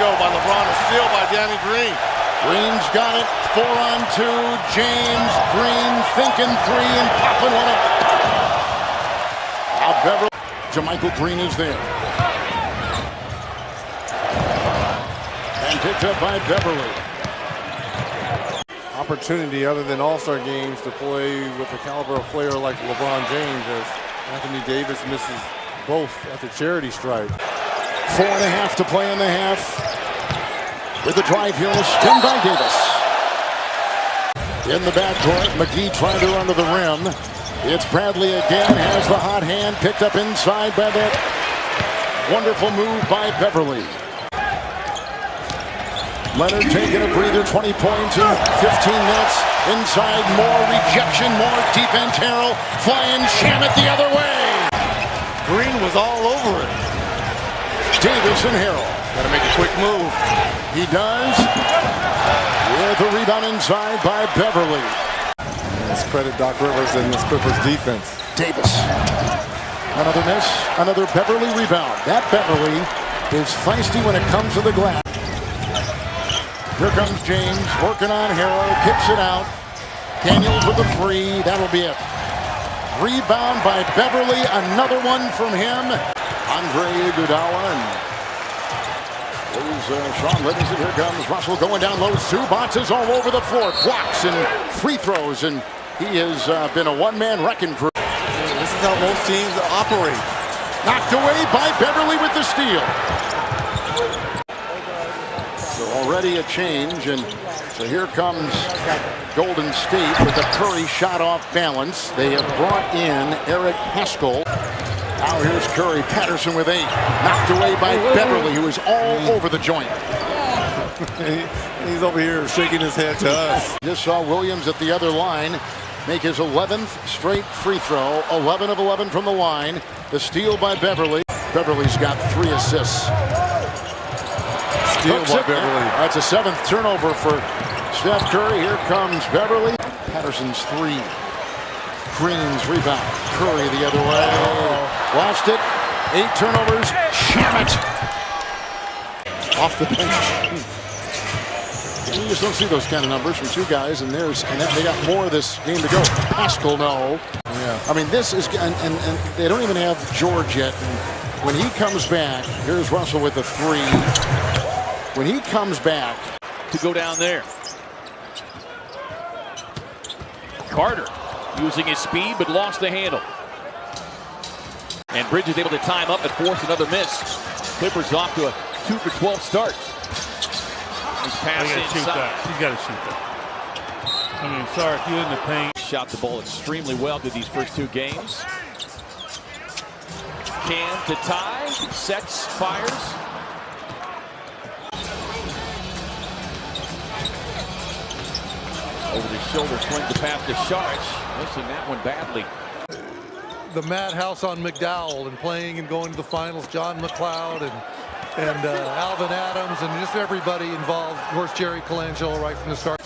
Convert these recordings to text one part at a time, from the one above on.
go by LeBron, a steal by Danny Green. Green's got it, 4-on-2, James Green thinking three and popping one up. Now Beverley, Jermichael Green is there. And picked up by Beverley. Opportunity other than all-star games to play with a caliber of player like LeBron James, as Anthony Davis misses both at the charity stripe. 4.5 to play in the half. With the drive here, a spin by Davis. In the backcourt, McGee trying to run to the rim. It's Bradley again, has the hot hand, picked up inside by that wonderful move by Beverley. Leonard taking a breather, 20 points in 15 minutes. Inside, more rejection, more defense. Harrell flying Shamet the other way. Green was all over it. Davis and Harrell. Got to make a quick move. He does. With a rebound inside by Beverley. Let's credit Doc Rivers and this Clippers defense. Davis. Another miss. Another Beverley rebound. That Beverley is feisty when it comes to the glass. Here comes James, working on Harrell, kicks it out. Daniels with a three, that'll be it. Rebound by Beverley, another one from him. Andre Iguodala, and there's Sean Livingston. Here comes Russell going down low. Zubac is all over the floor, blocks and free throws, and he has been a one-man wrecking crew. This is how most teams operate. Knocked away by Beverley with the steal. So already a change, and so here comes Golden State with a Curry shot off balance. They have brought in Eric Haskell. Now here's Curry, Patterson with 8. Knocked away by Beverley, who is all over the joint. He's over here shaking his head to us. Just saw Williams at the other line make his 11th straight free throw. 11 of 11 from the line. The steal by Beverley. Beverley's got 3 assists. Steal by Beverley. That's a 7th turnover for Steph Curry. Here comes Beverley. Patterson's 3. Green's rebound. Curry the other way. Lost it. 8 turnovers. Shamet off the bench. You just don't see those kind of numbers from 2 guys, and they got more of this game to go. Pascal, no. Yeah. I mean, this is, and they don't even have George yet. And when he comes back, here's Russell with a 3. When he comes back to go down there. Carter using his speed, but lost the handle. And Bridges able to time up and force another miss. Clippers off to a 2 for 12 start. He's passing inside. He's got to shoot that. I mean, sorry if you're in the paint. Shot the ball extremely well through these first 2 games. Cam to tie, sets, fires. Over the shoulder, swing the pass to Saric. Missing that one badly. The madhouse on McDowell and playing and going to the finals. John McLeod and Alvin Adams and just everybody involved. Of course, Jerry Colangelo right from the start.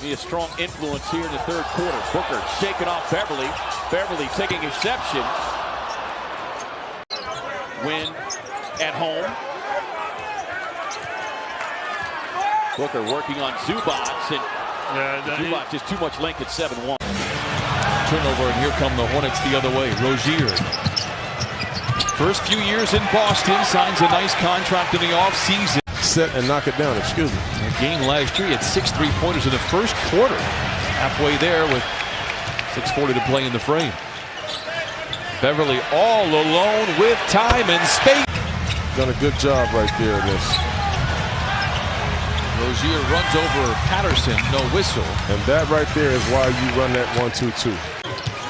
Be a strong influence here in the 3rd quarter. Booker shaking off Beverley. Beverley taking exception. Win at home. Booker working on Zubac, and Zubac just too much length at 7-1. Turnover, and here come the Hornets the other way. Rozier. First few years in Boston, signs a nice contract in the offseason. Set and knock it down, excuse me. A game last year, he had 6 3-pointers in the first quarter. Halfway there with 6:40 to play in the frame. Beverley all alone with time and space. Done a good job right there in this. Rozier runs over Patterson, no whistle. And that right there is why you run that 1-2-2.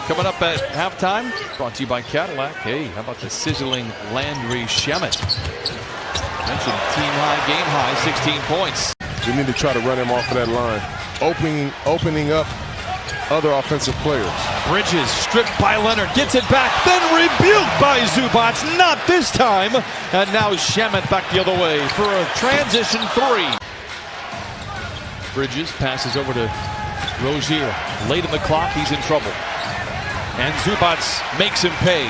Coming up at halftime, brought to you by Cadillac. Hey, how about the sizzling Landry Shamet? Mentioned team high, game high, 16 points. We need to try to run him off of that line. Opening up other offensive players. Bridges stripped by Leonard, gets it back, then rebuked by Zubac, not this time. And now Shamet back the other way for a transition 3. Bridges passes over to Rozier. Late in the clock, he's in trouble. And Zubac makes him pay.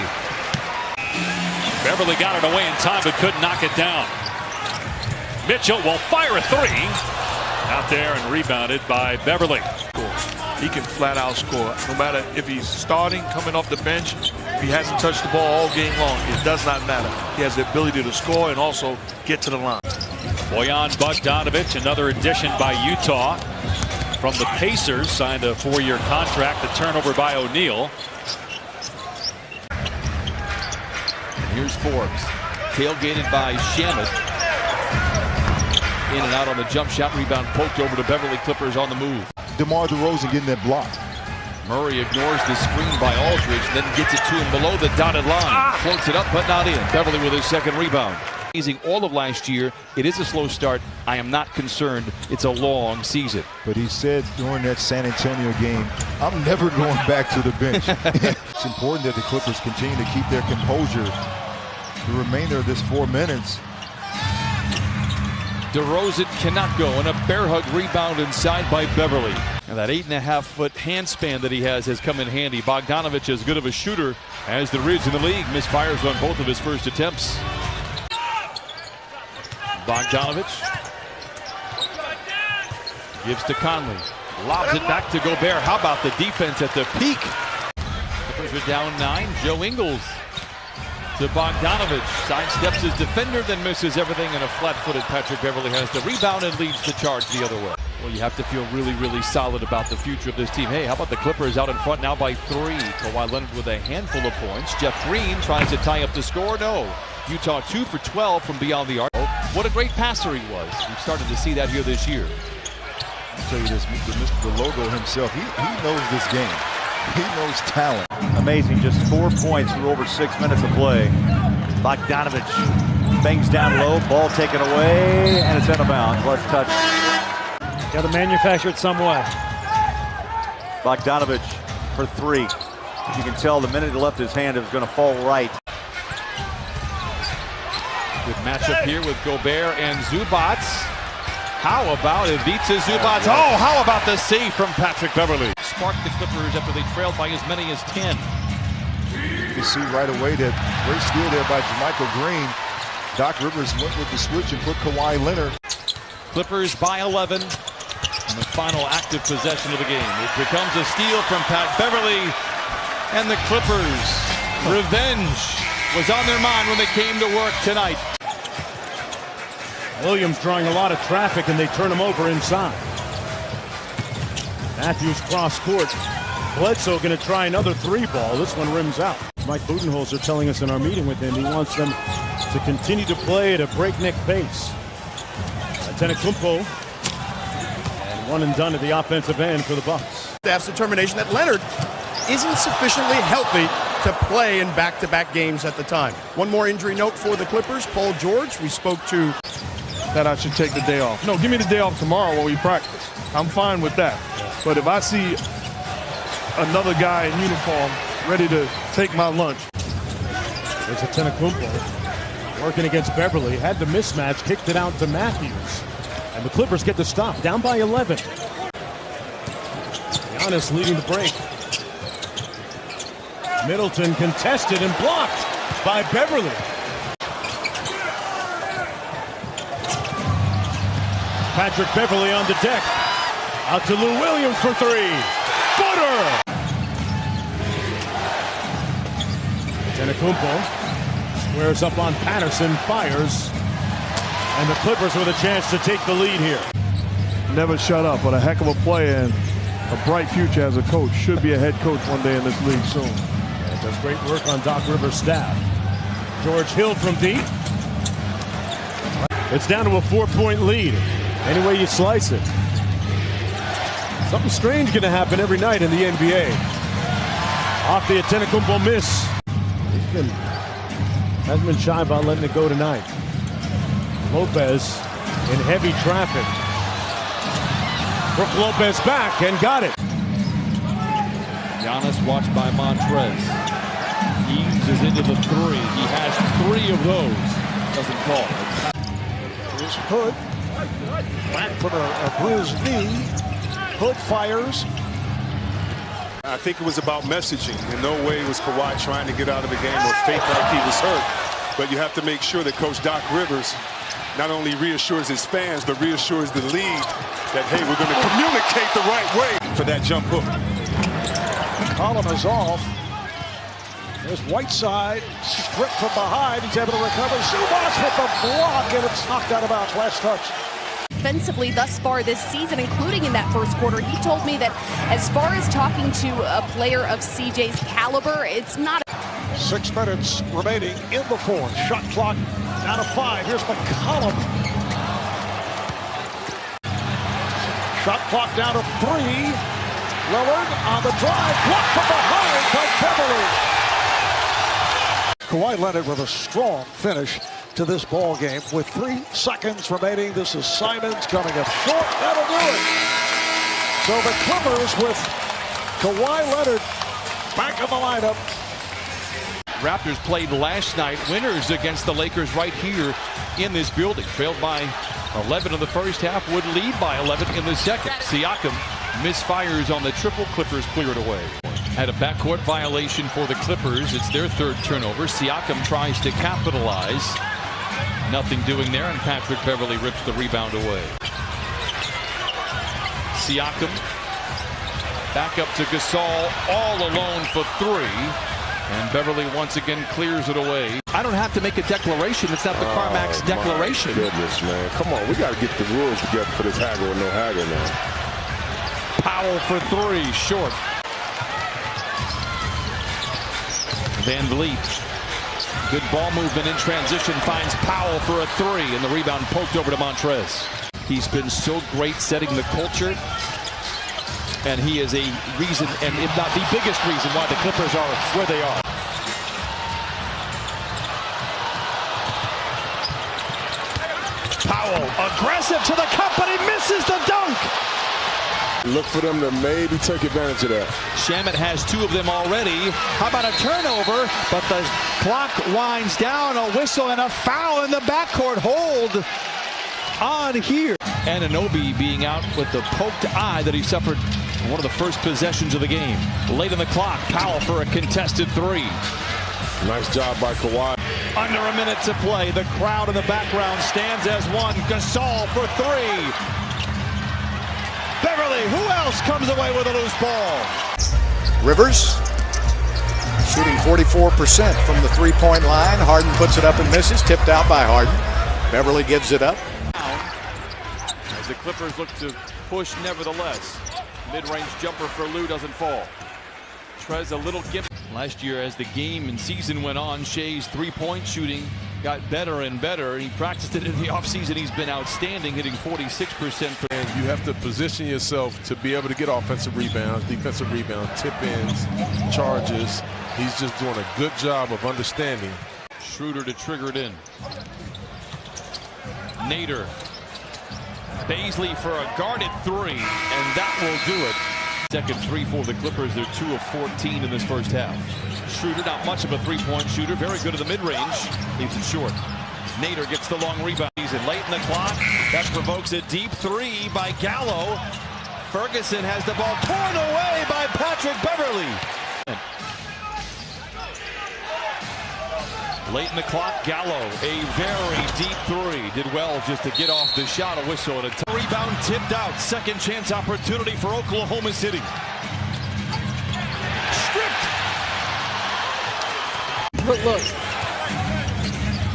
Beverley got it away in time, but couldn't knock it down. Mitchell will fire a three. Out there and rebounded by Beverley. He can flat out score. No matter if he's starting, coming off the bench, if he hasn't touched the ball all game long, it does not matter. He has the ability to score and also get to the line. Bojan Bogdanovic, another addition by Utah from the Pacers, signed a 4-year contract. The turnover by O'Neal. Here's Forbes, tailgated by Shamet. In and out on the jump shot, rebound poked over to Beverley. Clippers on the move. DeMar DeRozan getting that block. Murray ignores the screen by Aldridge, then gets it to him below the dotted line. Floats it up, but not in. Beverley with his second rebound. Amazing all of last year. It is a slow start. I am not concerned. It's a long season. But he said during that San Antonio game, I'm never going back to the bench. It's important that the Clippers continue to keep their composure the remainder of this 4 minutes. DeRozan cannot go, and a bear hug rebound inside by Beverley. And that 8.5-foot handspan that he has come in handy. Bogdanovic, as good of a shooter as there is in the league, misfires on both of his first attempts. Bogdanovic gives to Conley. Lobs it back to Gobert. How about the defense at the peak? Clippers are down 9. Joe Ingles to Bogdanovic. Sidesteps his defender, then misses everything, and a flat-footed Patrick Beverley has the rebound and leads the charge the other way. Well, you have to feel really, really solid about the future of this team. Hey, how about the Clippers out in front now by 3? Kawhi Leonard with a handful of points. Jeff Green tries to tie up the score. No. Utah 2 for 12 from beyond the arc. What a great passer he was. We've started to see that here this year. I'll tell you this, the logo himself, he knows this game. He knows talent. Amazing, just 4 points through over 6 minutes of play. Bogdanovic bangs down low, ball taken away, and it's out of bounds. Left touch. Got to manufacture it some way. Bogdanovic for 3. You can tell the minute he left his hand, it was going to fall right. Good matchup here with Gobert and Zubac. How about Ivica Zubac? Oh, how about the save from Patrick Beverley? Sparked the Clippers after they trailed by as many as 10. You can see right away that great steal there by JaMychal Green. Doc Rivers went with the switch and put Kawhi Leonard. Clippers by 11 in the final active possession of the game. It becomes a steal from Pat Beverley, and the Clippers. Revenge was on their mind when they came to work tonight. Williams drawing a lot of traffic, and they turn him over inside. Matthews cross court. Bledsoe going to try another 3-ball. This one rims out. Mike Budenholzer telling us in our meeting with him he wants them to continue to play at a breakneck pace. Antetokounmpo, and one and done at the offensive end for the Bucks. Staff's determination that Leonard isn't sufficiently healthy to play in back-to-back games at the time. One more injury note for the Clippers. Paul George, we spoke to. That I should take the day off. No, give me the day off tomorrow when we practice. I'm fine with that. But if I see another guy in uniform ready to take my lunch. There's Antetokounmpo working against Beverley. Had the mismatch, kicked it out to Matthews. And the Clippers get the stop, down by 11. Giannis leading the break. Middleton contested and blocked by Beverley. Patrick Beverley on the deck. Out to Lou Williams for 3. Footer! Antetokounmpo squares up on Patterson, fires. And the Clippers with a chance to take the lead here. Never shut up, but a heck of a player and a bright future as a coach. Should be a head coach one day in this league soon. And does great work on Doc Rivers' staff. George Hill from deep. It's down to a 4-point lead. Any way you slice it. Something strange going to happen every night in the NBA. Off the Antetokounmpo miss. Hasn't been shy about letting it go tonight. Lopez in heavy traffic. Brook Lopez back and got it. Giannis watched by Montrez. Eases into the 3. He has 3 of those. Doesn't fall. Here's Hood. Back from a bruised knee. Hood fires. I think it was about messaging. In no way was Kawhi trying to get out of the game or fake like he was hurt. But you have to make sure that Coach Doc Rivers not only reassures his fans, but reassures the league that, hey, we're going to communicate the right way for that jump hook. Column is off. There's Whiteside, stripped from behind. He's able to recover. Subas with the block, and it's knocked out of bounds. Last touch. Offensively thus far this season, including in that first quarter, he told me that as far as talking to a player of CJ's caliber, it's not. 6 minutes remaining in the fourth. Shot clock down to 5. Here's McCollum. Shot clock down to 3. Lillard on the drive, blocked from behind by Beverley. Kawhi Leonard with a strong finish to this ball game with 3 seconds remaining. This is Simons coming up short. That'll do it. So the Clippers with Kawhi Leonard back in the lineup. Raptors played last night, winners against the Lakers right here in this building. Trailed by 11 in the first half, would lead by 11 in the second. Siakam misfires on the triple. Clippers clear it away. Had a backcourt violation for the Clippers. It's their 3rd turnover. Siakam tries to capitalize. Nothing doing there, and Patrick Beverley rips the rebound away. Siakam back up to Gasol, all alone for 3. And Beverley once again clears it away. I don't have to make a declaration. It's not the CarMax declaration. Goodness, man. Come on, we got to get the rules together for this haggle or no haggle, man. Powell for 3, short. Van Vliet. Good ball movement in transition, finds Powell for a 3, and the rebound poked over to Montrez. He's been so great setting the culture, and he is a reason, and if not the biggest reason, why the Clippers are where they are. Powell aggressive to the cup, but he misses the dunk. Look for them to maybe take advantage of that. Shamet has 2 of them already. How about a turnover? But the clock winds down. A whistle and a foul in the backcourt. Hold on here. Anunoby being out with the poked eye that he suffered on one of the first possessions of the game. Late in the clock, Powell for a contested 3. Nice job by Kawhi. Under a minute to play. The crowd in the background stands as one. Gasol for 3. Beverley, who else comes away with a loose ball? Rivers shooting 44% from the 3-point line. Harden puts it up and misses. Tipped out by Harden. Beverley gives it up. As the Clippers look to push nevertheless. Mid-range jumper for Lou doesn't fall. Trez a little gift. Last year as the game and season went on, Shea's 3-point shooting got better and better. He practiced it in the offseason. He's been outstanding, hitting 46%. And you have to position yourself to be able to get offensive rebounds, defensive rebounds, tip-ins, charges. He's just doing a good job of understanding. Schroeder to trigger it in. Nader. Baisley for a guarded 3, and that will do it. Second 3 for the Clippers. They're 2 of 14 in this first half. Schroeder, not much of a 3-point shooter. Very good at the mid-range. Leaves it short. Nader gets the long rebound. He's in late in the clock. That provokes a deep 3 by Gallo. Ferguson has the ball torn away by Patrick Beverley. Late in the clock, Gallo, a very deep 3. Did well just to get off the shot. A whistle and a rebound tipped out. Second chance opportunity for Oklahoma City. Stripped. Look.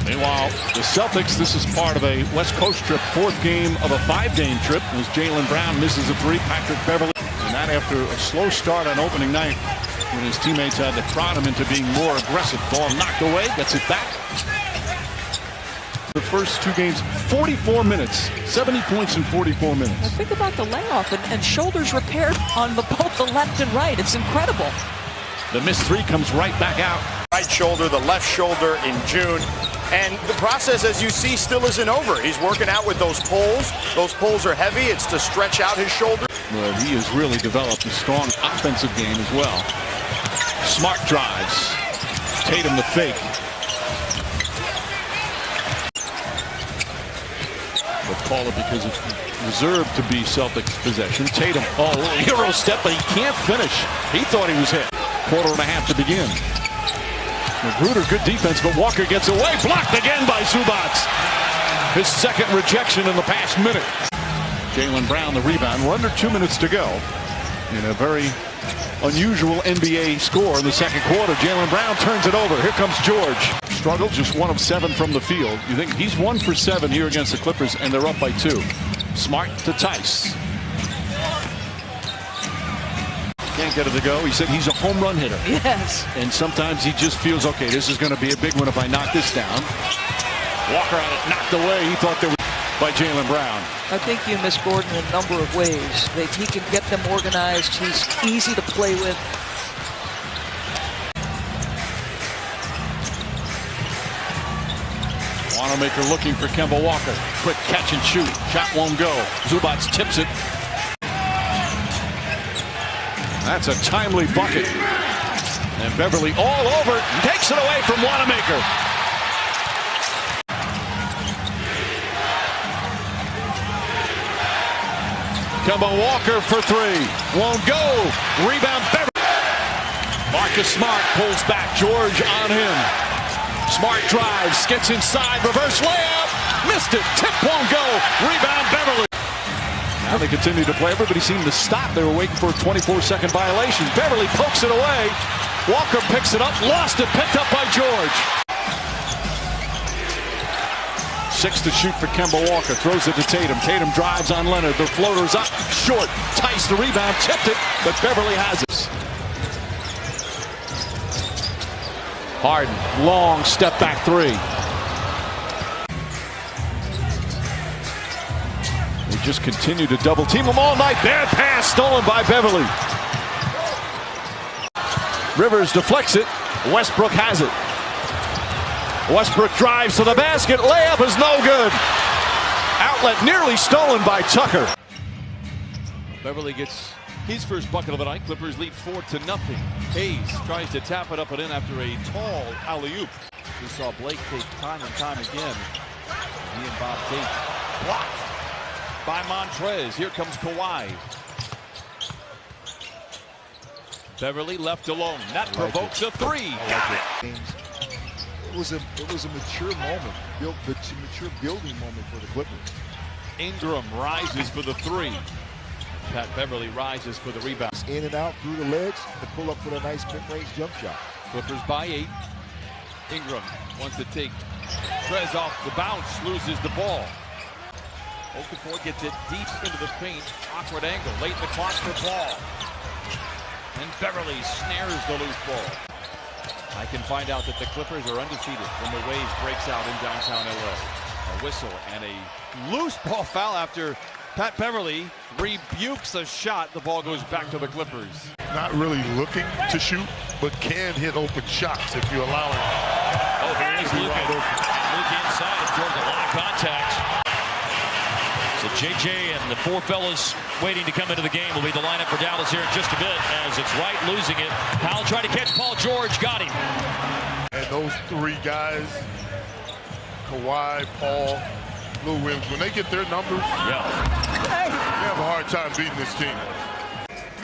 Meanwhile, the Celtics, this is part of a West Coast trip, 4th game of a 5-game trip, as Jaylen Brown misses a 3. Patrick Beverley, and that after a slow start on opening night, when his teammates had to prod him into being more aggressive. Ball knocked away, gets it back. The first 2 games, 44 minutes, 70 points in 44 minutes. Now think about the layoff and shoulders repaired on both the left and right. It's incredible. The missed 3 comes right back out. Right shoulder, the left shoulder in June. And the process, as you see, still isn't over. He's working out with those poles. Those poles are heavy. It's to stretch out his shoulder. Well, he has really developed a strong offensive game as well. Smart drives. Tatum the fake. We'll call it because it's reserved to be Celtics possession. Tatum, Euro step, but he can't finish. He thought he was hit. 1.5 to begin. Magruder, good defense, but Walker gets away. Blocked again by Subas. His second rejection in the past minute. Jaylen Brown the rebound. We're under 2 minutes to go in a very unusual NBA score in the second quarter. Jaylen Brown turns it over. Here comes George. Struggled, just 1 of 7 from the field. You think he's 1 for 7 here against the Clippers, and they're up by 2. Smart to Tice. Can't get it to go. He said he's a home run hitter. Yes. And sometimes he just feels, okay, this is going to be a big one if I knock this down. Walker on it, knocked away. He thought there was by Jaylen Brown. I think you miss Gordon in a number of ways. He can get them organized. He's easy to play with. Wanamaker looking for Kemba Walker. Quick catch and shoot. Shot won't go. Zubac tips it. That's a timely bucket. And Beverley all over. Takes it away from Wanamaker. Kemba Walker for 3. Won't go. Rebound Beverley. Marcus Smart pulls back. George on him. Smart drives. Gets inside. Reverse layup. Missed it. Tip won't go. Rebound Beverley. Now they continue to play. Everybody seemed to stop. They were waiting for a 24-second violation. Beverley pokes it away. Walker picks it up. Lost it. Picked up by George. 6 to shoot for Kemba Walker. Throws it to Tatum. Tatum drives on Leonard. The floater's up. Short. Tice the rebound. Tipped it. But Beverley has it. Harden. Long step back 3. They just continue to double team him all night. Bad pass stolen by Beverley. Rivers deflects it. Westbrook has it. Westbrook drives to the basket. Layup is no good. Outlet nearly stolen by Tucker. Beverley gets his first bucket of the night. Clippers lead 4-0. Hayes tries to tap it up and in after a tall alley-oop. We saw Blake take time and time again. He and Bob Tate blocked by Montrez. Here comes Kawhi. Beverley left alone. That provokes a 3. Got it. It was a mature moment, mature building moment for the Clippers. Ingram rises for the 3. Pat Beverley rises for the rebound. In and out through the legs to pull up for a nice mid-range jump shot. Clippers by 8. Ingram wants to take Trez off the bounce, loses the ball. Okafor gets it deep into the paint. Awkward angle, late in the clock for ball. And Beverley snares the loose ball. I can find out that the Clippers are undefeated when the Waves breaks out in downtown LA. A whistle and a loose ball foul after Pat Beverley rebukes a shot. The ball goes back to the Clippers. Not really looking to shoot, but can hit open shots if you allow it. Oh, here is Luka. Luka inside absorbs a lot of contact. So JJ and the 4 fellas waiting to come into the game will be the lineup for Dallas here in just a bit as it's Wright losing it. Powell tried to catch Paul George, got him. And those 3 guys, Kawhi, Paul, Lou Williams, when they get their numbers, you have a hard time beating this team.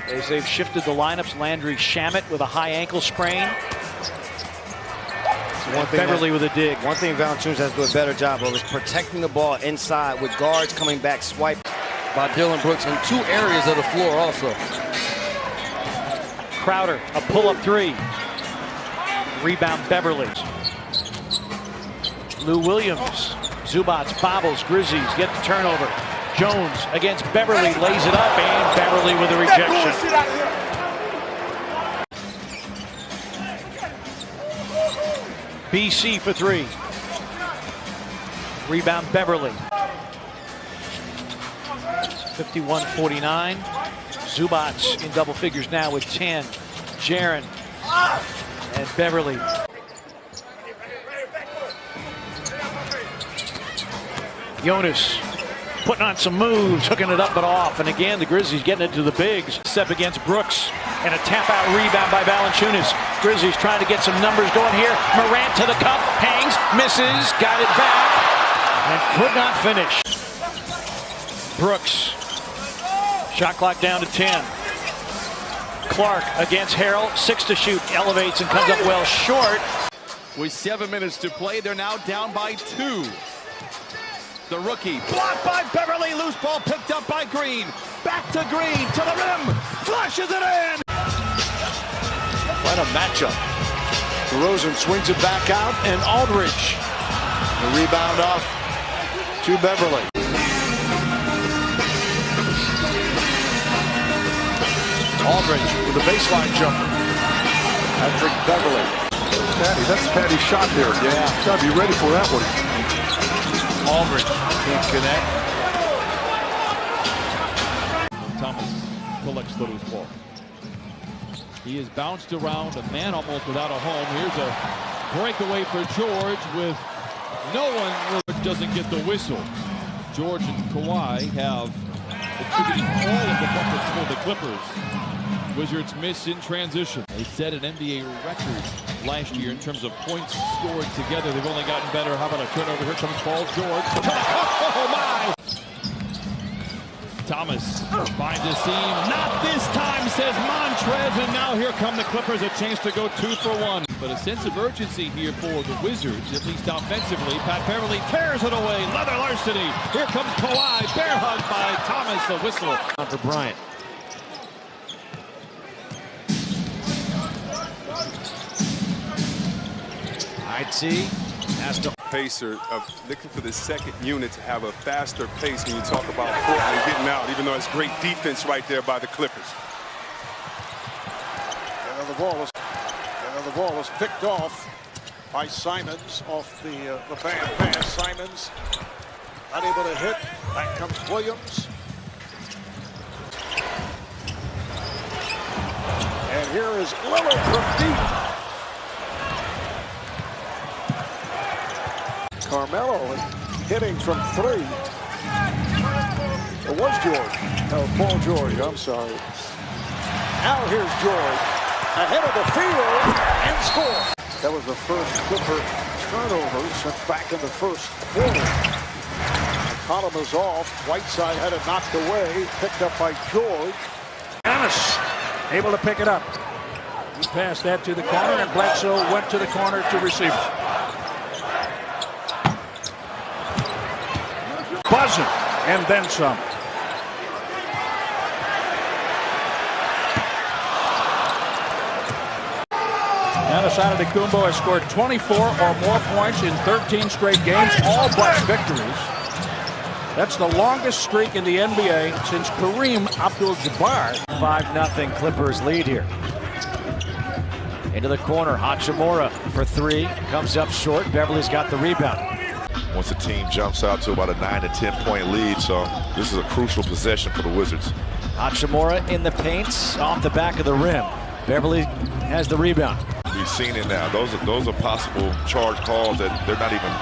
As they've shifted the lineups, Landry Shamet with a high ankle sprain. Beverley with a dig. One thing Valanciunas has to do a better job of is protecting the ball inside with guards coming back swiped by Dillon Brooks in 2 areas of the floor also. Crowder, a pull-up 3. Rebound Beverley. Lou Williams. Zubac bobbles. Grizzlies get the turnover. Jones against Beverley, lays it up, and Beverley with a rejection. BC for 3. Rebound Beverley. 51-49. Zubac in double figures now with 10. Jaren and Beverley. Jonas putting on some moves, hooking it up but off. And again, the Grizzlies getting it to the bigs. Step against Brooks. And a tap-out rebound by Valanciunas. Grizzlies trying to get some numbers going here. Morant to the cup, hangs, misses, got it back, and could not finish. Brooks. Shot clock down to 10. Clark against Harrell, 6 to shoot, elevates and comes up well short. With 7 minutes to play, they're now down by 2. the rookie. Blocked by Beverley. Loose ball picked up by Green. Back to Green, to the rim. Flushes it in. What a matchup. DeRozan swings it back out, and Aldridge. The rebound off to Beverley. Aldridge with a baseline jumper. Patrick Beverley. That's Patty's shot there. Yeah. Got to be ready for that one. Aldridge can't connect. Thomas collects the loose ball. He is bounced around, a man almost without a home. Here's a breakaway for George with no one. Doesn't get the whistle. George and Kawhi have attributed all of the buckets for the Clippers. Wizards miss in transition. They set an NBA record last year in terms of points scored together. They've only gotten better. How about a turnover? Here comes Paul George. Oh my! Thomas finds a seam. Not this time, says Montrez. And now here come the Clippers. A chance to go 2 for 1. But a sense of urgency here for the Wizards, at least offensively. Pat Beverley tears it away. Leather larceny. Here comes Kawhi. Bear hug by Thomas. The whistle for Bryant. IT has to pacer of looking for the second unit to have a faster pace when you talk about Portland getting out, even though it's great defense right there by the Clippers. And the ball is picked off by Simons off the band pass. Simons not able to hit. Back comes Williams. And here is Lillard from deep. Carmelo hitting from 3. It was George. No, Paul George, I'm sorry. Now here's George. Ahead of the field and score. That was the first Clipper turnover since back in the first quarter. Column is off. Whiteside had it knocked away. Picked up by George. Giannis able to pick it up. He passed that to the corner, and Bledsoe went to the corner to receive it. Buzzing, and then some. Giannis Antetokounmpo has scored 24 or more points in 13 straight games, all Bucks victories. That's the longest streak in the NBA since Kareem Abdul-Jabbar. 5-0 Clippers lead here. Into the corner, Hachimura for 3, comes up short. Beverley's got the rebound. Once the team jumps out to about a 9 to 10 point lead, so this is a crucial possession for the Wizards. Hachimura in the paint, off the back of the rim. Beverley has the rebound. We've seen it now. Those are possible charge calls that they're not even.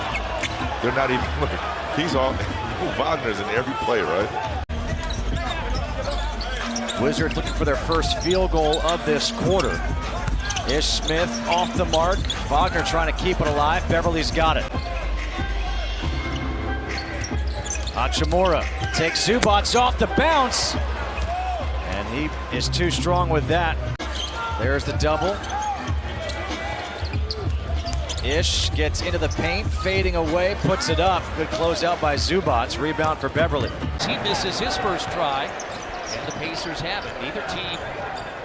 Look, he's all. Wagner's in every play, right? Wizards looking for their first field goal of this quarter. Ish Smith off the mark. Wagner trying to keep it alive. Beverley's got it. Hachimura takes Zubats off the bounce. And he is too strong with that. There's the double. Ish gets into the paint, fading away, puts it up. Good closeout by Zubats. Rebound for Beverley. He misses his first try, and the Pacers have it. Neither team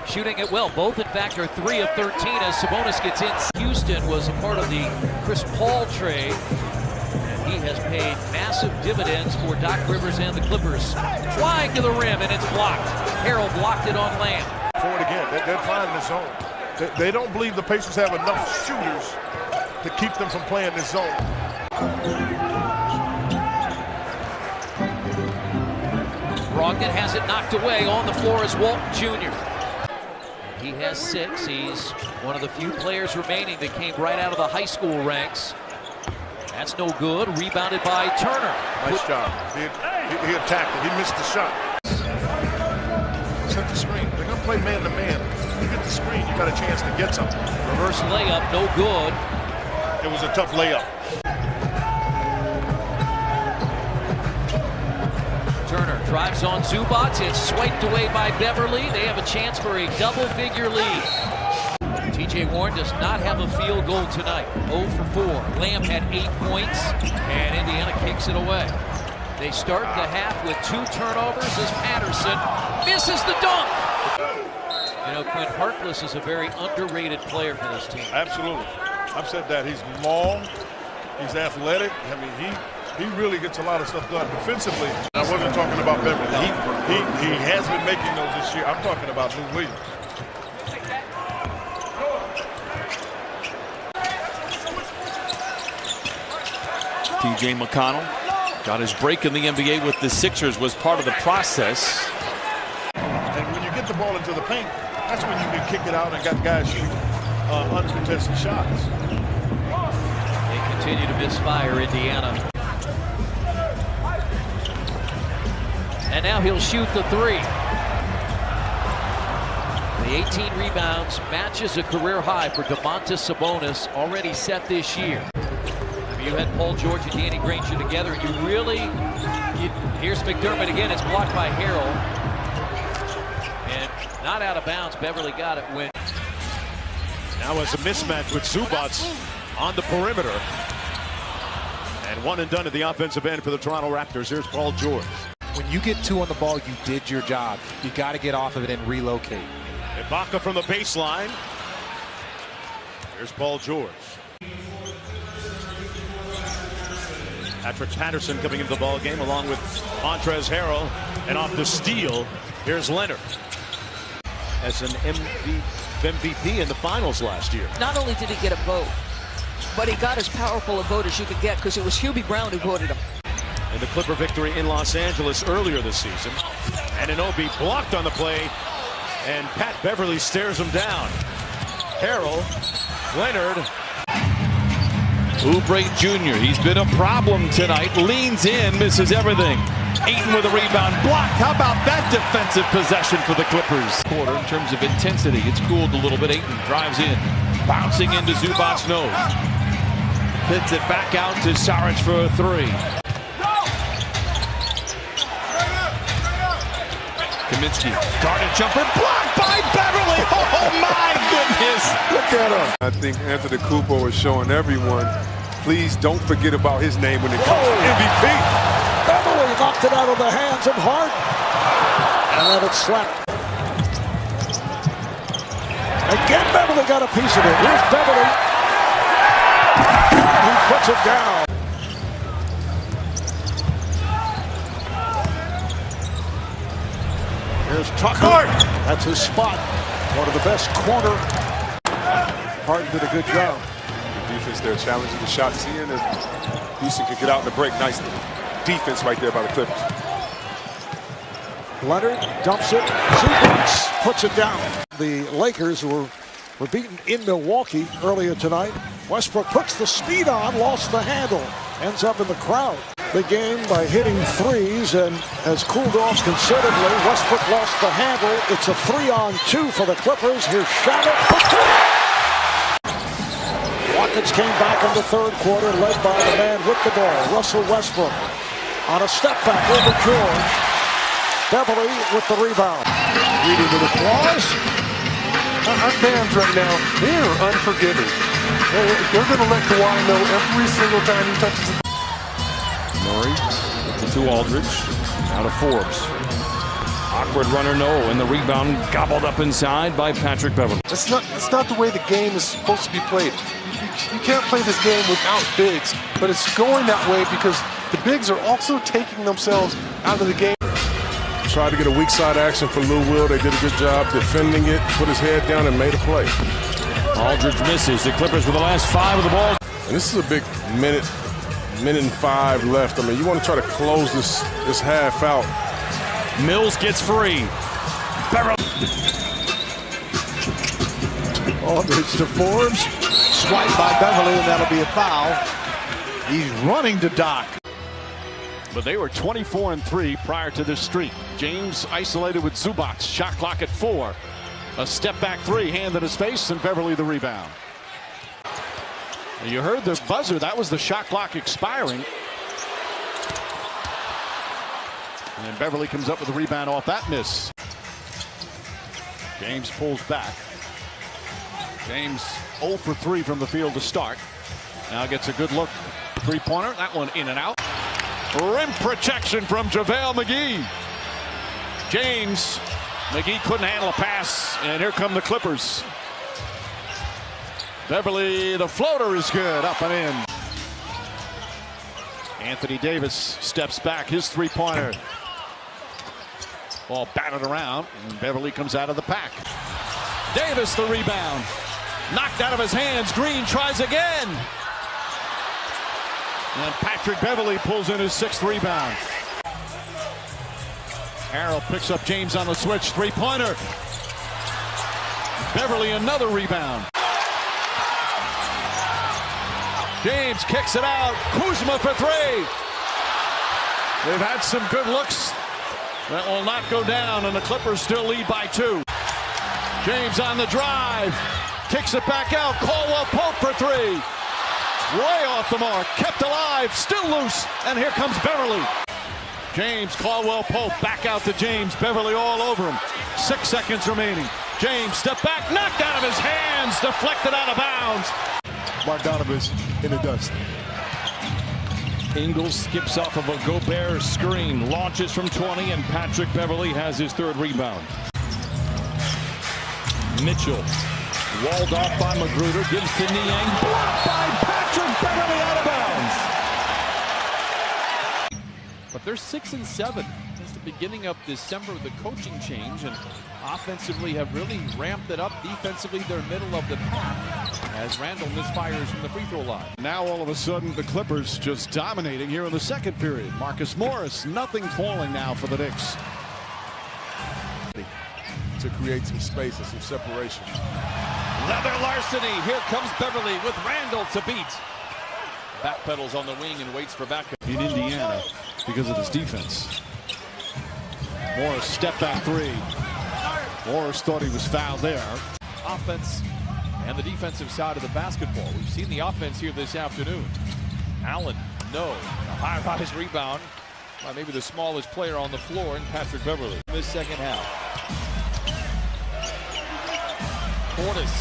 shooting it well. Both, in fact, are 3 of 13 as Sabonis gets in. Houston was a part of the Chris Paul trade, and he has paid massive dividends for Doc Rivers and the Clippers. Flying to the rim, and it's blocked. Harrell blocked it on Lamb. Forward again. They're playing the zone. They don't believe the Pacers have enough shooters to keep them from playing this zone. Brogdon has it knocked away. On the floor is Walton Jr. He has 6. He's one of the few players remaining that came right out of the high school ranks. That's no good. Rebounded by Turner. Nice job. He attacked it. He missed the shot. Set the screen. They're going to play man-to-man. You get the screen, you got a chance to get something. Reverse layup, no good. It was a tough layup. Turner drives on Zubats. It's swiped away by Beverley. They have a chance for a double-figure lead. TJ Warren does not have a field goal tonight. 0 for 4. Lamb had 8 points, and Indiana kicks it away. They start the half with 2 turnovers as Patterson misses the dunk. You know, Quinn Harkless is a very underrated player for this team. Absolutely. I've said that. He's long, he's athletic. I mean, he really gets a lot of stuff done defensively. I wasn't talking about Beverley. He has been making those this year. I'm talking about Lou Williams. T.J. McConnell got his break in the NBA with the Sixers, was part of the process. And when you get the ball into the paint, that's when you can kick it out and got guys shooting uncontested shots. They continue to misfire, Indiana. And now he'll shoot the 3. The 18 rebounds matches a career high for Domantas Sabonis, already set this year. You had Paul George and Danny Granger together, and here's McDermott again. It's blocked by Harrell. And not out of bounds. Beverley got it. Now it's a mismatch with Zubac on the perimeter. And one and done at the offensive end for the Toronto Raptors. Here's Paul George. When you get 2 on the ball, you did your job. You got to get off of it and relocate. Ibaka from the baseline. Here's Paul George. Patrick Patterson coming into the ball game along with Montrezl Harrell, and off the steal, here's Leonard as an MVP in the finals last year. Not only did he get a vote, but he got as powerful a vote as you could get because it was Hubie Brown who voted him. And the Clipper victory in Los Angeles earlier this season. Anunoby blocked on the play, and Pat Beverley stares him down. Harrell, Leonard. Oubre Jr., he's been a problem tonight. Leans in, misses everything. Ayton with a rebound blocked. How about that defensive possession for the Clippers? Quarter in terms of intensity. It's cooled a little bit. Ayton drives in, bouncing into Zubac's nose. Hits it back out to Saric for a 3. Kaminsky, guarded jumper, blocked by Beverley. Oh my goodness! Look at him. I think Anthony Cooper was showing everyone, please don't forget about his name when it comes to MVP. Beverley knocked it out of the hands of Hart. And then it's slapped. Again, Beverley got a piece of it. Here's Beverley. He puts it down. Here's Tucker. That's his spot. One of the best corner. Harden did a good job. Good defense there, challenging the shots in, and Houston can get out in the break. Nice defense right there by the Clippers. Leonard dumps it. Zubac puts it down. The Lakers were beaten in Milwaukee earlier tonight. Westbrook puts the speed on, lost the handle, ends up in the crowd. The game by hitting threes and has cooled off considerably. Westbrook lost the handle. It's a 3-on-2 for the Clippers. Here's Shamit for 3. Rockets came back in the third quarter, led by the man with the ball, Russell Westbrook. On a step back over George. Beverley with the rebound. Reading with applause. Our fans right now, they are unforgiving. They're going to let Kawhi know every single time he touches the ball. Murray to Aldridge, out of Forbes. Awkward runner, no, and the rebound gobbled up inside by Patrick Beverley. It's not the way the game is supposed to be played. You can't play this game without bigs, but it's going that way because the bigs are also taking themselves out of the game. Tried to get a weak side action for Lou Will. They did a good job defending it, put his head down and made a play. Aldridge misses. The Clippers with the last 5 of the ball. And this is a big minute and 5 left. I mean, you want to try to close this half out. Mills gets free. Aldridge to Forbes. Swipe by Beverley, and that'll be a foul. He's running to Doc. But they were 24-3 prior to this streak. James isolated with Zubac. Shot clock at 4. A step back 3, hand in his face, and Beverley the rebound. You heard the buzzer. That was the shot clock expiring. And then Beverley comes up with a rebound off that miss. James pulls back. James 0 for 3 from the field to start. Now gets a good look. 3-pointer. That one in and out. Rim protection from JaVale McGee. James. McGee couldn't handle a pass, and here come the Clippers. Beverley, the floater is good, up and in. Anthony Davis steps back, his three-pointer. Ball batted around, and Beverley comes out of the pack. Davis, the rebound. Knocked out of his hands. Green tries again. And Patrick Beverley pulls in his 6th rebound. Harrell picks up James on the switch. Three-pointer. Beverley, another rebound. James kicks it out. Kuzma for 3. They've had some good looks. That will not go down, and the Clippers still lead by 2. James on the drive. Kicks it back out. Caldwell Pope for 3. Way off the mark. Kept alive. Still loose. And here comes Beverley. James, Caldwell Pope back out to James. Beverley all over him. 6 seconds remaining. James step back. Knocked out of his hands. Deflected out of bounds. Bogdanovich in the dust. Ingles skips off of a Gobert screen. Launches from 20, and Patrick Beverley has his 3rd rebound. Mitchell. Walled off by Magruder, gives to Niang, blocked by Patrick Beverley out of bounds. But they're 6 and 7 since the beginning of December with the coaching change, and offensively have really ramped it up. Defensively, they're middle of the pack as Randall misfires from the free throw line. Now all of a sudden the Clippers just dominating here in the 2nd period. Marcus Morris, nothing falling now for the Knicks. To create some space and some separation. Leather larceny. Here comes Beverley with Randall to beat. Backpedals on the wing and waits for backup. In Indiana because of his defense. Morris step back 3. Morris thought he was fouled there. Offense and the defensive side of the basketball. We've seen the offense here this afternoon. Allen, no. A high-rise rebound by maybe the smallest player on the floor in Patrick Beverley. This 2nd half. Portis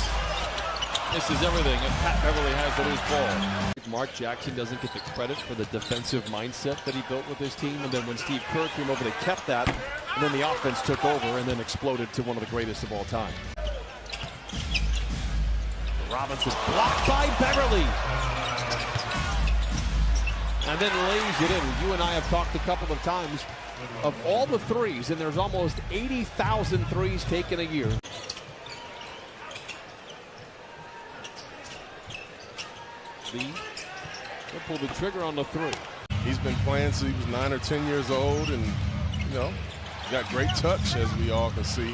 misses everything, and Pat Beverley has the loose ball. Mark Jackson doesn't get the credit for the defensive mindset that he built with his team, and then when Steve Kerr came over, they kept that, and then the offense took over and then exploded to one of the greatest of all time. Robinson blocked by Beverley. And then lays it in. You and I have talked a couple of times of all the threes, and there's almost 80,000 threes taken a year. He'll pull the trigger on the 3. He's been playing since he was 9 or 10 years old, and got great touch, as we all can see.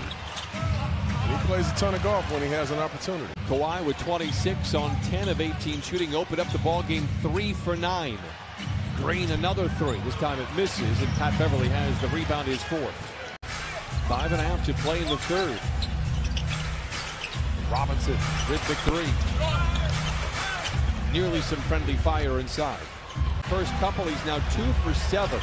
And he plays a ton of golf when he has an opportunity. Kawhi with 26 on 10 of 18 shooting, opened up the ball game 3 for 9. Green another 3. This time it misses, and Pat Beverley has the rebound, his 4th. 5.5 to play in the 3rd. Robinson with the 3. Nearly some friendly fire inside. First couple, he's now 2 for 7.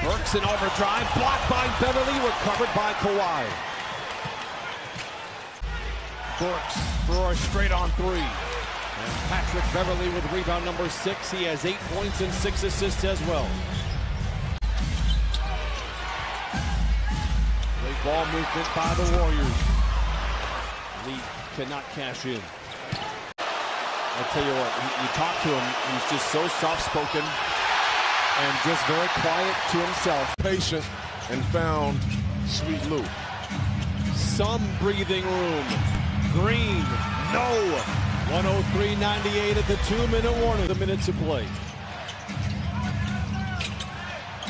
Burks in overdrive, blocked by Beverley, recovered by Kawhi. Burks for a straight-on 3. And Patrick Beverley with rebound number 6. He has 8 points and 6 assists as well. Great ball movement by the Warriors. Lee cannot cash in. I'll tell you what, you talk to him, he's just so soft-spoken and just very quiet to himself. Patient and found Sweet Lou. Some breathing room. Green, no. 103.98 at the 2-minute warning. The minutes of play.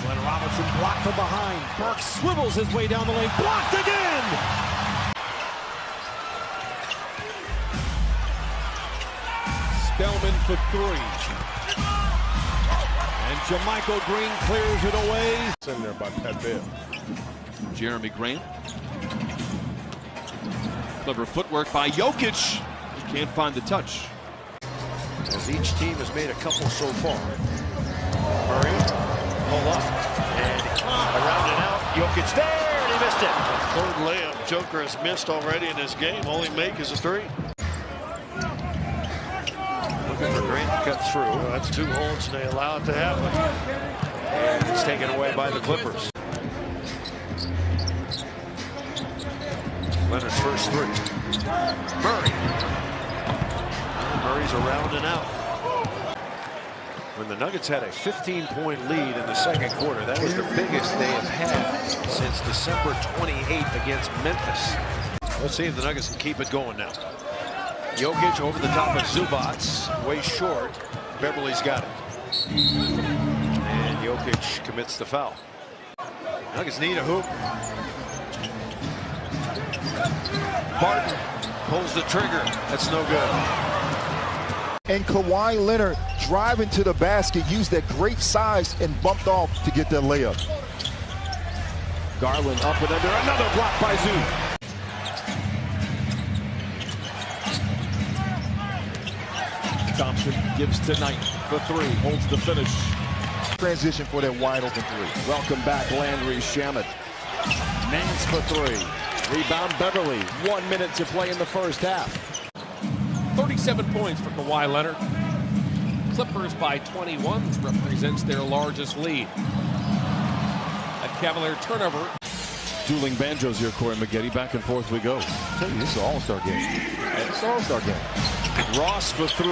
Glenn Robinson blocked from behind. Burks swivels his way down the lane. Blocked again! Spellman for 3. And Jermichael Green clears it away. It's in there by Pat Bev. Jeremy Grant. Clever footwork by Jokic. He can't find the touch. As each team has made a couple so far. Murray, pull up, and around and out. Jokic there, and he missed it. 3rd layup Joker has missed already in this game. Only make is a 3. looking for Grant to cut through. Well, that's 2 holds, and they allow it to happen. And it's taken away by the Clippers. Leonard's first 3. Murray. Murray's around and out. When the Nuggets had a 15-point lead in the second quarter, that was the biggest they have had since December 28th against Memphis. Let's see if the Nuggets can keep it going now. Jokic over the top of Zubats, way short. Beverley's got it. And Jokic commits the foul. Nuggets need a hoop. Barton pulls the trigger. That's no good. And Kawhi Leonard driving to the basket, used that great size and bumped off to get that layup. Garland up and under, another block by Zoo. Thompson gives to Knight for 3, holds the finish. Transition for that wide open 3. Welcome back, Landry Shamet. Nance for 3. Rebound Beverley. 1 minute to play in the first half. 37 points for Kawhi Leonard. Clippers by 21, which represents their largest lead. A Cavalier turnover. Dueling banjos here, Corey Maggette. Back and forth we go. I tell you, this is an all-star game. It's an all-star game. Ross for 3.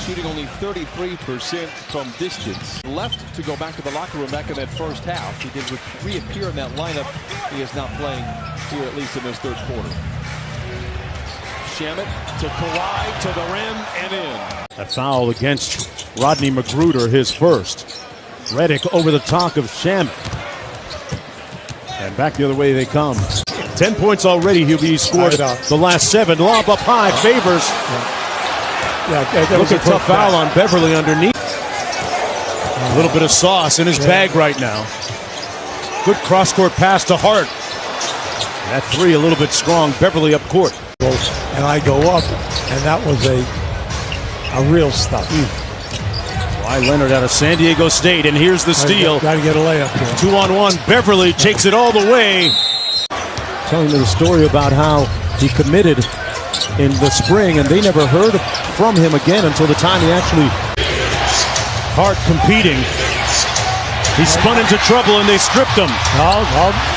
Shooting only 33% from distance. Left to go back to the locker room back in that first half. He did reappear in that lineup. He is not playing here, at least in this third quarter. Shamet to Kawhi, to the rim, and in. A foul against Rodney Magruder, his first. Redick over the top of Shamet. And back the other way they come. 10 points already. He scored the last 7. Lob up high, Favors. That was a tough foul on Beverley underneath. A little bit of sauce in his bag right now. Good cross-court pass to Hart. That 3 a little bit strong. Beverley up court. And I go up, and that was a real stuff. Kawhi Leonard out of San Diego State, and here's the steal. Got to get a layup. 2-on-1. Beverley takes it all the way. Telling me the story about how he committed in the spring, and they never heard from him again until the time he actually Hart competing. He spun into trouble, and they stripped him.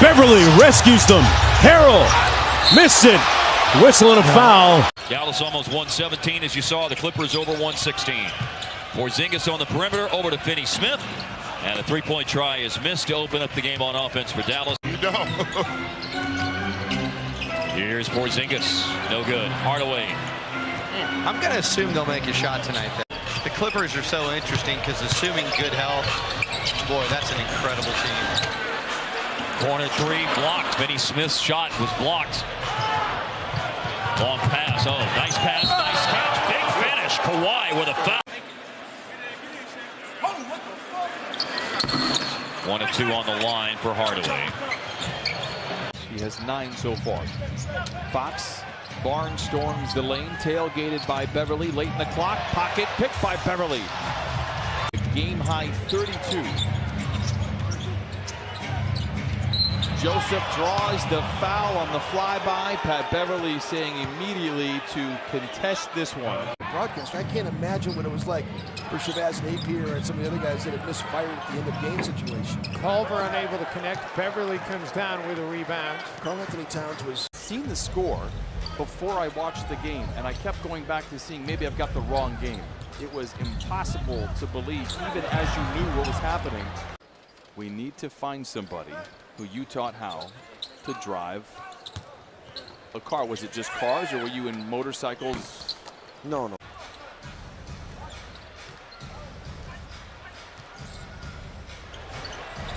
Beverley rescues them. Harrell missed it. Whistle and a foul. Dallas almost 117, as you saw. The Clippers over 116. Porzingis on the perimeter, over to Finney Smith. And a 3-point try is missed to open up the game on offense for Dallas. Here's Porzingis. No good. Hardaway. I'm going to assume they'll make a shot tonight. The Clippers are so interesting because assuming good health, boy, that's an incredible team. Corner 3 blocked. Finney Smith's shot was blocked. Long pass. Oh, nice pass. Nice catch. Big finish. Kawhi with a foul. 1 of 2 on the line for Hardaway. He has 9 so far. Fox, Barnes storms the lane, tailgated by Beverley. Late in the clock, pocket picked by Beverley. Game high 32. Joseph draws the foul on the flyby. Pat Beverley saying immediately to contest this one. Broadcast, I can't imagine what it was like for Shabazz Napier and some of the other guys that had misfired at the end of game situation. Culver unable to connect. Beverley comes down with a rebound. Karl Anthony Towns was seen the score before I watched the game, and I kept going back to seeing maybe I've got the wrong game. It was impossible to believe, even as you knew what was happening. We need to find somebody who you taught how to drive a car. Was it just cars, or were you in motorcycles? No.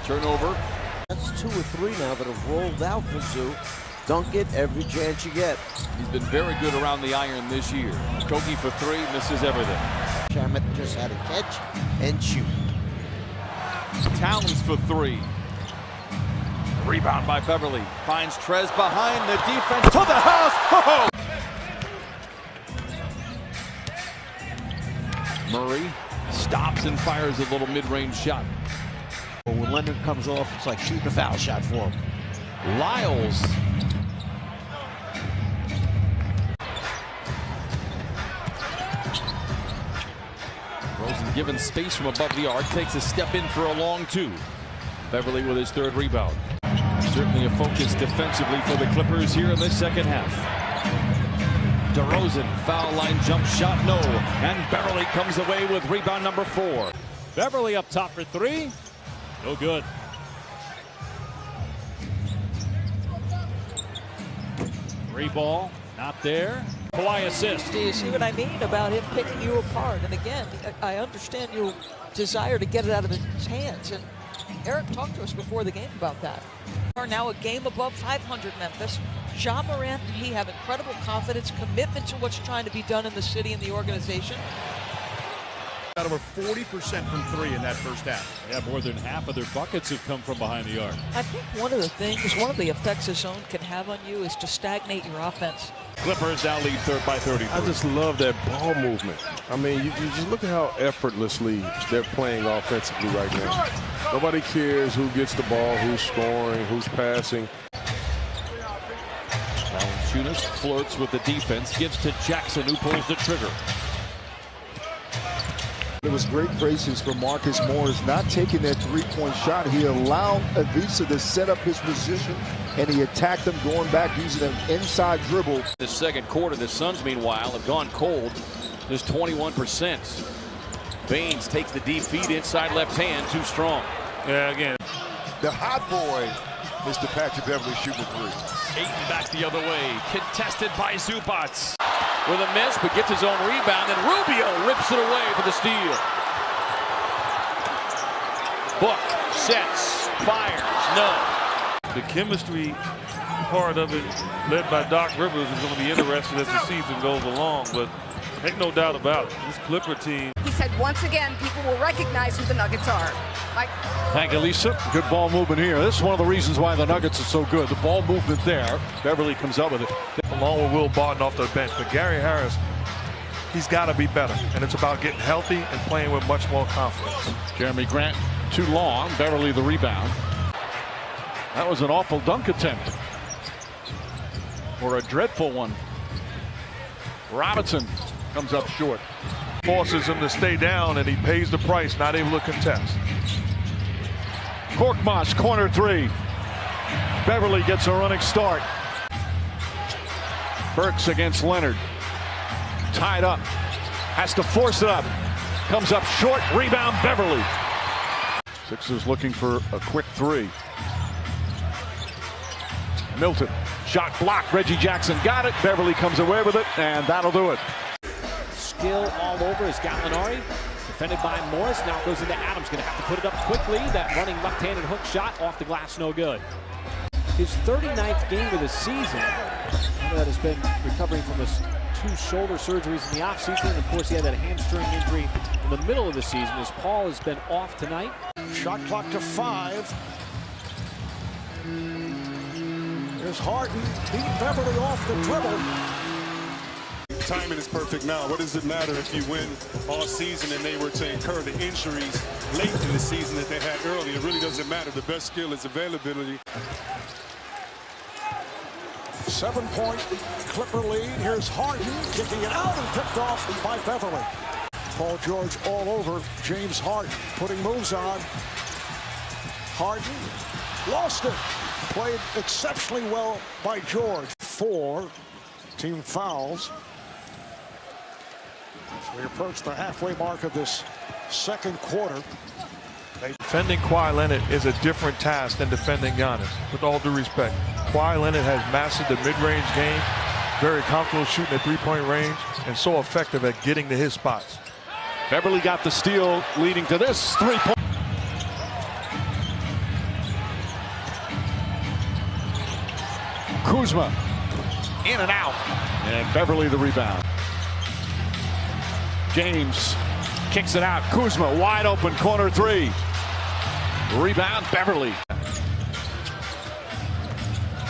Turnover. That's 2 or 3 now that have rolled out for Zoo. Dunk it every chance you get. He's been very good around the iron this year. Kogi for 3, misses everything. Shamet just had a catch and shoot. Towns for 3. Rebound by Beverley. Finds Trez behind the defense to the house. Oh! Murray stops and fires a little mid-range shot. When Leonard comes off, it's like shooting a foul shot for him. Lyles. given space from above the arc, takes a step in for a long two. Beverley with his third rebound. Certainly a focus defensively for the Clippers here in the second half. DeRozan, foul line jump shot, no. And Beverley comes away with rebound number 4. Beverley up top for 3. No good. Three ball, not there. Kawhi assist. Do you see what I mean about him picking you apart? And again, I understand your desire to get it out of his hands. And Eric talked to us before the game about that. Are now a game above 500 Memphis. Ja Morant and he have incredible confidence, commitment to what's trying to be done in the city and the organization. Got over 40% from 3 in that first half. Yeah, more than half of their buckets have come from behind the arc. I think one of the effects a zone can have on you is to stagnate your offense. Clippers now lead by 33. I just love that ball movement. I mean, you just look at how effortlessly they're playing offensively right now. Nobody cares who gets the ball, who's scoring, who's passing. Valanciunas flirts with the defense, gives to Jackson, who pulls the trigger. It was great graces for Marcus Morris not taking that three-point shot. He allowed Avisa to set up his position, and he attacked him going back using an inside dribble. The second quarter, the Suns, meanwhile, have gone cold. There's 21%. Baines takes the deep feed inside left hand, too strong. Yeah, again. The hot boy, Mr. Patrick Beverley, shooting a 3. Ayton back the other way, contested by Zubac. With a miss, but gets his own rebound, and Rubio rips it away for the steal. Book, sets, fires, no. The chemistry part of it, led by Doc Rivers, is going to be interesting as the season goes along, but ain't no doubt about it. This Clipper team. He said once again, people will recognize who the Nuggets are. Mike. Thank you, Lisa. Good ball movement here. This is one of the reasons why the Nuggets are so good. The ball movement there. Beverley comes up with it. Along with Will Barton off the bench, but Gary Harris, he's got to be better, and it's about getting healthy and playing with much more confidence. Jeremy Grant too long. Beverley the rebound. That was an awful dunk attempt, or a dreadful one. Robinson comes up short. Forces him to stay down, and he pays the price, not able to contest. Korkmaz, corner 3. Beverley gets a running start. Burks against Leonard. Tied up. Has to force it up. Comes up short. Rebound, Beverley. Sixers looking for a quick 3. Milton. Shot blocked. Reggie Jackson got it. Beverley comes away with it, and that'll do it. Skill all over is Gallinari. Defended by Morris. Now goes into Adams. Going to have to put it up quickly. That running left-handed hook shot off the glass. No good. His 39th game of the season. That has been recovering from his 2 shoulder surgeries in the offseason. And of course, he had that hamstring injury in the middle of the season as Paul has been off tonight. Shot clock to 5. Here's Harden. Beat Beverley off the dribble. Timing is perfect now. What does it matter if you win all season and they were to incur the injuries late in the season that they had early? It really doesn't matter. The best skill is availability. 7-point Clipper lead. Here's Harden kicking it out and picked off by Beverley. Paul George all over James Harden, putting moves on. Harden lost it. Played exceptionally well by George. 4 team fouls. We approach the halfway mark of this second quarter. Defending Kawhi Leonard is a different task than defending Giannis, with all due respect. Kawhi Leonard has mastered the mid-range game, very comfortable shooting at 3-point range, and so effective at getting to his spots. Beverley got the steal, leading to this 3-point. Kuzma in and out, and Beverley the rebound. James kicks it out. Kuzma wide open, corner 3. Rebound, Beverley.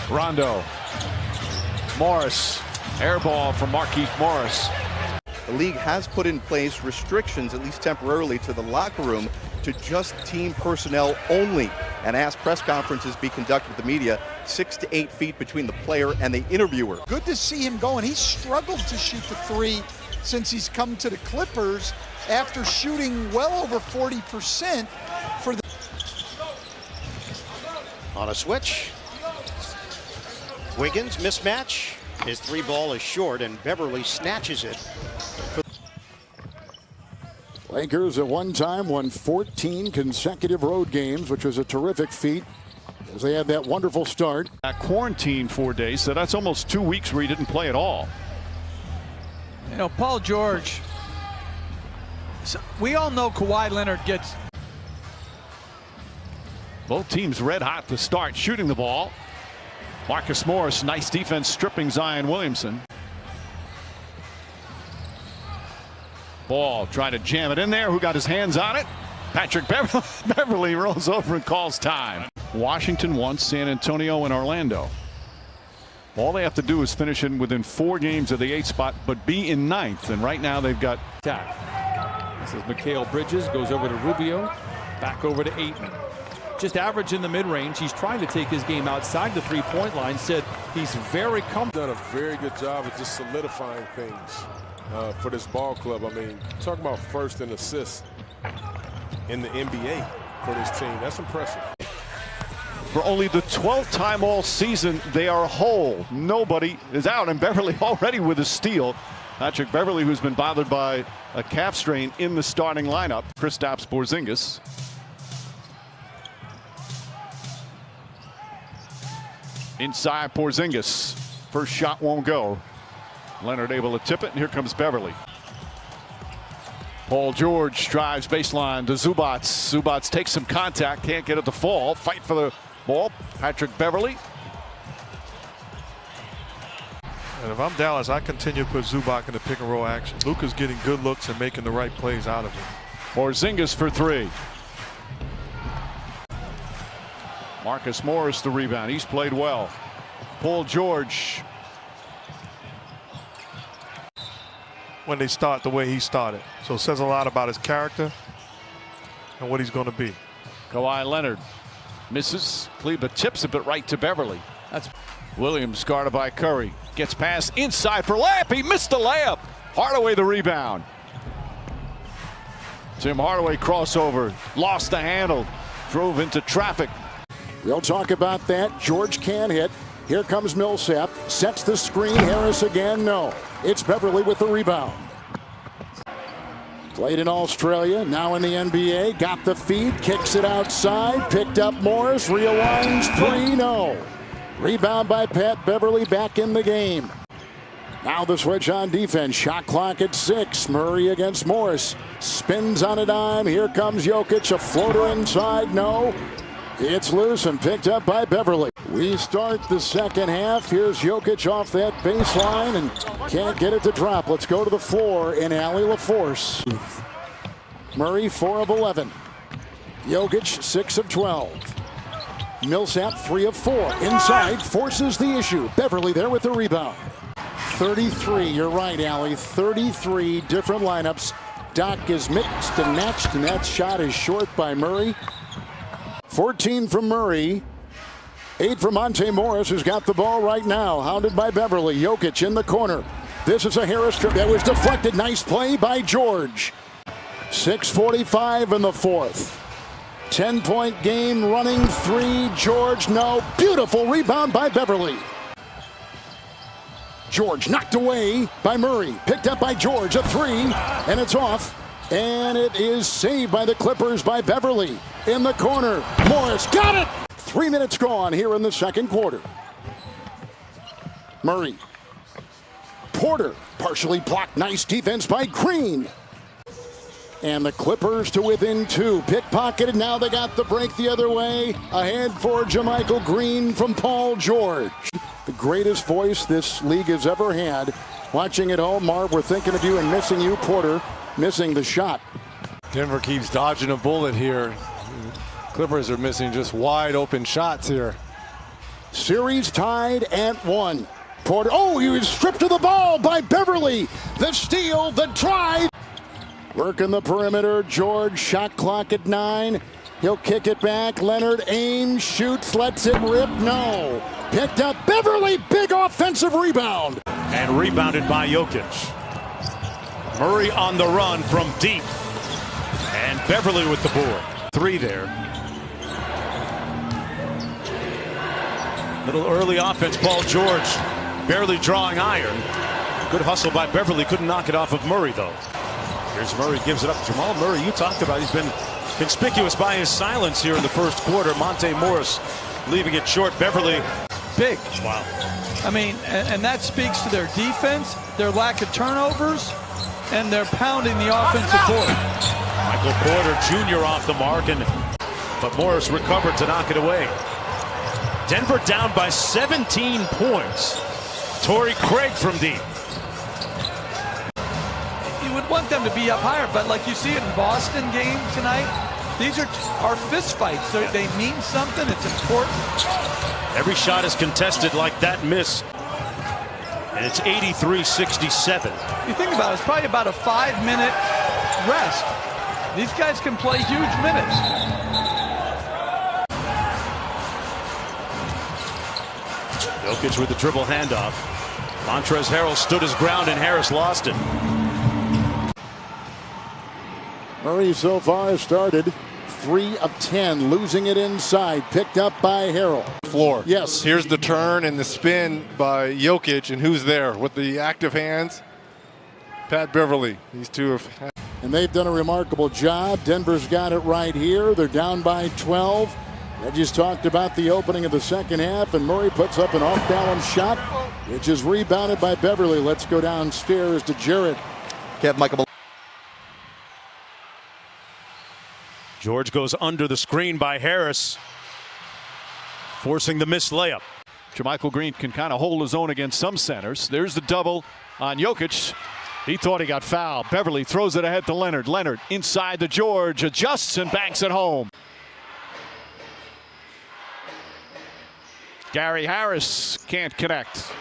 Rondo. Morris. Air ball from Marquise Morris. The league has put in place restrictions, at least temporarily, to the locker room to just team personnel only, and asked press conferences be conducted with the media 6 to 8 feet between the player and the interviewer. Good to see him going. He struggled to shoot the 3 since he's come to the Clippers after shooting well over 40% for the... On a switch, Wiggins mismatch. His three ball is short, and Beverley snatches it. Lakers at one time won 14 consecutive road games, which was a terrific feat as they had that wonderful start. Quarantine 4 days, so that's almost 2 weeks where he didn't play at all. You know, Paul George, we all know Kawhi Leonard gets... Both teams red hot to start shooting the ball. Marcus Morris, nice defense, stripping Zion Williamson. Ball trying to jam it in there. Who got his hands on it? Patrick Beverley rolls over and calls time. Washington wants San Antonio and Orlando. All they have to do is finish in within 4 games of the 8th spot, but be in 9th. And right now they've got attack. This is Mikal Bridges, goes over to Rubio, back over to Ayton. Just average in the mid-range. He's trying to take his game outside the three-point line. Said he's very comfortable. Done a very good job of just solidifying things for this ball club. I mean, talk about first in assists in the NBA for this team. That's impressive. For only the 12th time all season, they are whole. Nobody is out, and Beverley already with a steal. Patrick Beverley, who's been bothered by a calf strain in the starting lineup. Kristaps Porzingis. Inside Porzingis. First shot won't go. Leonard able to tip it, and here comes Beverley. Paul George drives baseline to Zubac. Zubac takes some contact, can't get it to fall. Fight for the ball. Patrick Beverley. And if I'm Dallas, I continue to put Zubac in the pick and roll action. Luka's getting good looks and making the right plays out of it. Porzingis for 3. Marcus Morris the rebound. He's played well. Paul George. When they start the way he started. So it says a lot about his character and what he's going to be. Kawhi Leonard misses. Kleba tips it, but right to Beverley. That's Williams guarded by Curry. Gets past inside for layup. He missed the layup. Hardaway the rebound. Tim Hardaway crossover. Lost the handle. Drove into traffic. We'll talk about that. George can't hit. Here comes Millsap. Sets the screen. Harris again. No. It's Beverley with the rebound. Played in Australia. Now in the NBA. Got the feed. Kicks it outside. Picked up Morris. Realigns 3. No. Rebound by Pat Beverley back in the game. Now the switch on defense. Shot clock at 6. Murray against Morris. Spins on a dime. Here comes Jokic. A floater inside. No. It's loose and picked up by Beverley. We start the second half. Here's Jokic off that baseline and can't get it to drop. Let's go to the floor in Allie LaForce. Murray 4 of 11. Jokic 6 of 12. Millsap 3 of 4. Inside forces the issue. Beverley there with the rebound. 33. You're right, Allie. 33 different lineups. Doc is mixed and matched, and that shot is short by Murray. 14 from Murray. 8 from Monte Morris, who's got the ball right now. Hounded by Beverley. Jokic in the corner. This is a Harris trip that was deflected. Nice play by George. 6:45 in the 4th. 10-point game running 3. George, no. Beautiful rebound by Beverley. George knocked away by Murray. Picked up by George. A 3, and it's off. And it is saved by the Clippers by Beverley. In the corner. Morris got it. 3 minutes gone here in the second quarter. Murray. Porter partially blocked. Nice defense by Green. And the Clippers to within 2. Pickpocketed. Now they got the break the other way. Ahead for JaMychal Green from Paul George. The greatest voice this league has ever had. Watching at home, Marv, we're thinking of you and missing you. Porter missing the shot. Denver keeps dodging a bullet here. Clippers are missing just wide open shots here. Series tied at 1. Porter, oh, he was stripped of the ball by Beverley. The steal, the drive. Working the perimeter. George, shot clock at 9. He'll kick it back. Leonard aims, shoots, lets it rip. No. Picked up Beverley. Big offensive rebound. And rebounded by Jokic. Murray on the run from deep. And Beverley with the board. 3 there. Little early offense. Paul George barely drawing iron. Good hustle by Beverley. Couldn't knock it off of Murray, though. Here's Murray, gives it up. Jamal Murray, you talked about, he's been conspicuous by his silence here in the first quarter. Monte Morris leaving it short. Beverley. Big. Wow. I mean, and that speaks to their defense, their lack of turnovers, and they're pounding the offensive board. Michael Porter Jr. off the mark, but Morris recovered to knock it away. Denver down by 17 points. Torrey Craig from deep. You would want them to be up higher, but like you see it in Boston game tonight, these are fist fights. They mean something. It's important. Every shot is contested like that miss. And it's 83-67. You think about it, it's probably about a 5-minute rest. These guys can play huge minutes. Jokic with the dribble handoff. Montrezl Harrell stood his ground and Harris lost it. Murray so far has started 3 of 10, losing it inside, picked up by Harrell. Floor. Yes. Here's the turn and the spin by Jokic, and who's there with the active hands? Pat Beverley. These two have. And they've done a remarkable job. Denver's got it right here. They're down by 12. Reggie's talked about the opening of the second half, and Murray puts up an off-balance shot, which is rebounded by Beverley. Let's go downstairs to Jarrett. Michael. George goes under the screen by Harris, forcing the missed layup. JaMychal Green can kind of hold his own against some centers. There's the double on Jokic. He thought he got fouled. Beverley throws it ahead to Leonard. Leonard inside to George, adjusts and banks it home. Gary Harris can't connect.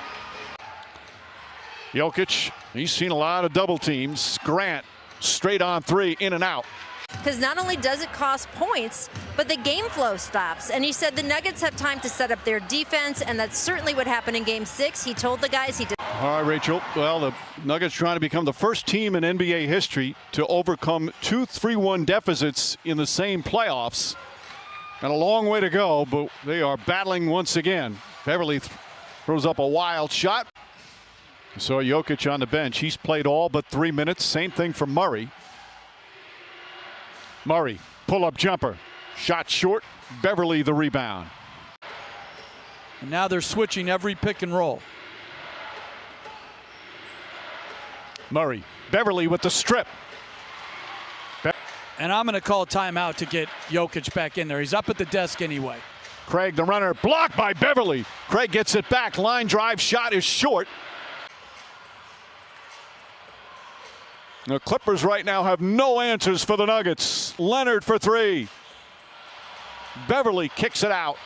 Jokic, he's seen a lot of double teams. Grant straight on 3, in and out. Because not only does it cost points, but the game flow stops. And he said the Nuggets have time to set up their defense, and that's certainly what happened in Game 6. He told the guys he did. All right, Rachel. Well, the Nuggets trying to become the first team in NBA history to overcome 2 3-1 deficits in the same playoffs. And a long way to go, but they are battling once again. Beverley throws up a wild shot. So Jokic on the bench. He's played all but 3 minutes. Same thing for Murray. Murray, pull-up jumper. Shot short. Beverley the rebound. And now they're switching every pick and roll. Murray, Beverley with the strip. And I'm going to call timeout to get Jokic back in there. He's up at the desk anyway. Craig the runner, blocked by Beverley. Craig gets it back. Line drive shot is short. The Clippers right now have no answers for the Nuggets. Leonard for 3. Beverley kicks it out.